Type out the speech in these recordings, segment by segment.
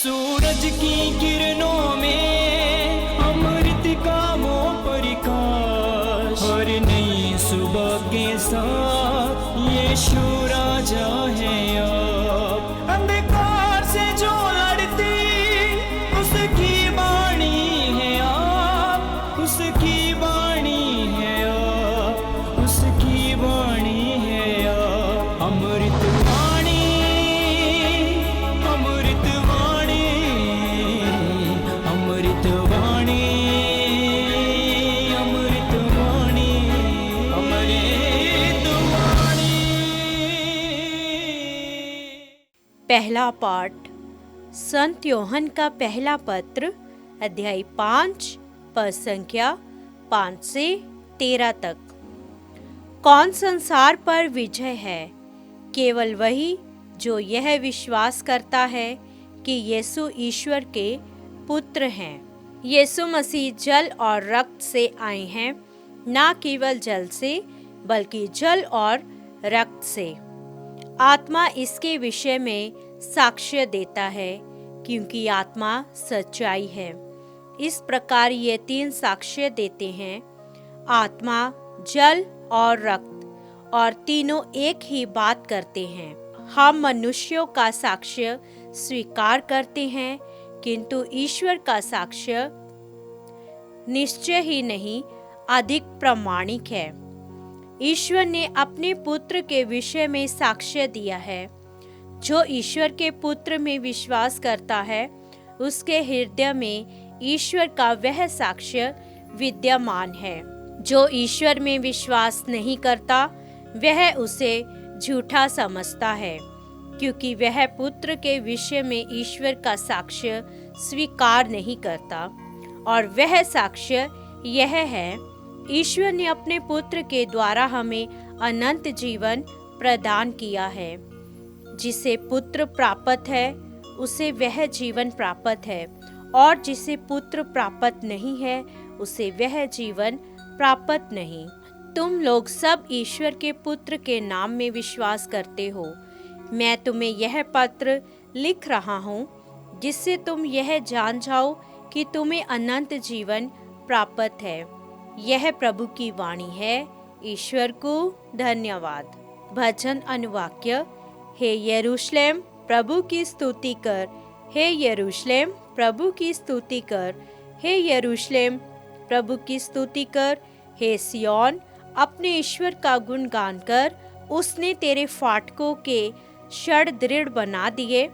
सूरज की किरणों में अमृत का वो प्रकाश, हर नई सुबह के साथ यीशु राजा है अब। अंधकार से जो लड़ती उसकी वाणी है आप, उसकी वाणी है आप, उसकी वाणी है आप। अमृत वाणी, अमृत वाणी, अमृत वाणी, अमृत वाणी, अमृत वाणी। पहला पाठ संत योहन का पहला पत्र, अध्याय 5, पद संख्या 5 से 13 तक। कौन संसार पर विजय है? केवल वही जो यह विश्वास करता है कि यीशु ईश्वर के पुत्र हैं। यीशु मसीह जल और रक्त से आए हैं, ना केवल जल से बल्कि जल और रक्त से। आत्मा इसके विषय में साक्ष्य देता है, क्योंकि आत्मा सच्चाई है। इस प्रकार ये 3 साक्ष्य देते हैं, आत्मा, जल और रक्त, और तीनों एक ही बात करते हैं। हम मनुष्यों का साक्ष्य स्वीकार करते हैं, किंतु ईश्वर का साक्ष्य निश्चय ही नहीं, अधिक प्रामाणिक है। ईश्वर ने अपने पुत्र के विषय में साक्ष्य दिया है। जो ईश्वर के पुत्र में विश्वास करता है, उसके हृदय में ईश्वर का वह साक्ष्य विद्यमान है। जो ईश्वर में विश्वास नहीं करता, वह उसे झूठा समझता है, क्योंकि वह पुत्र के विषय में ईश्वर का साक्ष्य स्वीकार नहीं करता। और वह साक्ष्य यह है, ईश्वर ने अपने पुत्र के द्वारा हमें अनंत जीवन प्रदान किया है। जिसे पुत्र प्राप्त है, उसे वह जीवन प्राप्त है, और जिसे पुत्र प्राप्त नहीं है, उसे वह जीवन प्राप्त नहीं। तुम लोग सब ईश्वर के पुत्र के नाम में विश्वास करते हो। मैं तुम्हें यह पत्र लिख रहा हूँ, जिससे तुम यह जान जाओ कि तुम्हें अनंत जीवन प्राप्त है। यह प्रभु की वाणी है। ईश्वर को धन्यवाद। भजन अनुवाक्य। हे यरूशलेम, प्रभु की स्तुति कर। हे यरूशलेम, प्रभु की स्तुति कर। हे यरूशलेम, प्रभु की स्तुति कर। हे सिय्योन, अपने ईश्वर का गुणगान कर। उसने तेरे फाटकों के क्षण दृढ़ बना दिए।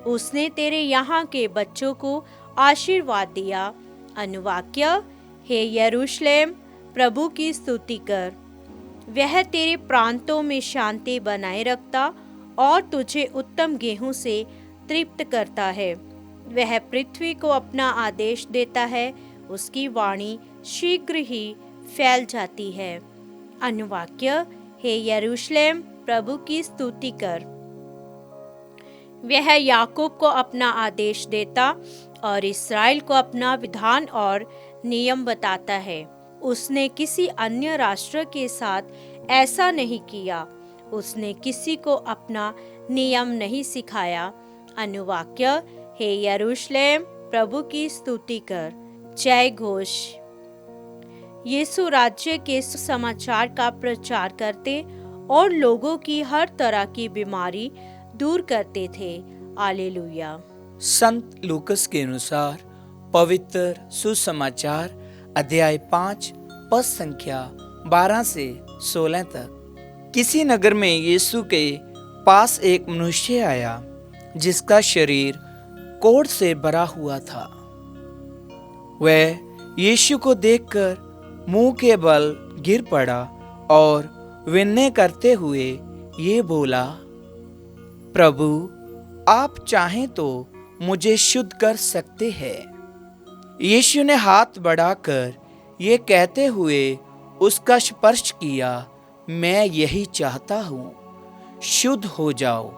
उसने तेरे यहाँ के बच्चों को आशीर्वाद दिया। अनुवाक्य। हे यरूशलेम, प्रभु की स्तुति कर। वह तेरे प्रांतों में शांति बनाए रखता और तुझे उत्तम गेहूं से तृप्त करता है। वह पृथ्वी को अपना आदेश देता है, उसकी वाणी शीघ्र ही फैल जाती है। अनुवाक्य। हे यरूशलेम, प्रभु की स्तुति कर। वह याकूब को अपना आदेश देता और इस्राएल को अपना विधान और नियम बताता है। उसने किसी अन्य राष्ट्र के साथ ऐसा नहीं किया। उसने किसी को अपना नियम नहीं सिखाया। अनुवाक्य। हे यरूशलेम, प्रभु की स्तुति कर। जय घोष। यीशु राज्य के सुसमाचार का प्रचार करते और लोगों की हर तरह की बीमारी दूर करते थे। हालेलुया। संत लूकस के अनुसार पवित्र सुसमाचार, अध्याय 5, पद संख्या 12 से 16 तक। किसी नगर में यीशु के पास एक मनुष्य आया, जिसका शरीर कोढ़ से भरा हुआ था। वह यीशु को देखकर मुंह के बल गिर पड़ा और विनय करते हुए ये बोला, प्रभु, आप चाहें तो मुझे शुद्ध कर सकते हैं। यीशु ने हाथ बढ़ाकर ये कहते हुए उसका स्पर्श किया, मैं यही चाहता हूँ, शुद्ध हो जाओ।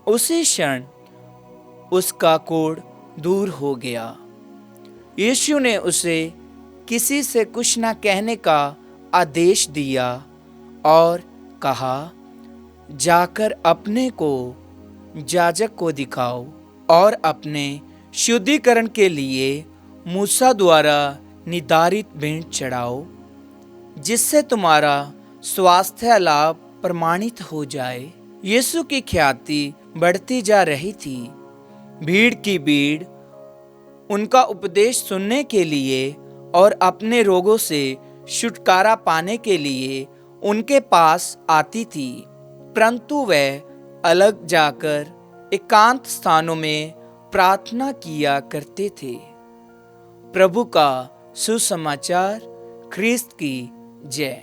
उसी क्षण उसका कोढ़ दूर हो गया। यीशु ने उसे किसी से कुछ न कहने का आदेश दिया और कहा, जाकर अपने को याजक को दिखाओ और अपने शुद्धिकरण के लिए मूसा द्वारा निर्धारित भेंट चढ़ाओ, जिससे तुम्हारा स्वास्थ्य लाभ प्रमाणित हो जाए। यीशु की ख्याति बढ़ती जा रही थी। भीड़ की भीड़ उनका उपदेश सुनने के लिए और अपने रोगों से छुटकारा पाने के लिए उनके पास आती थी, परंतु वे अलग जाकर एकांत स्थानों में प्रार्थना किया करते थे। प्रभु का सुसमाचार। ख्रिस्त की जय।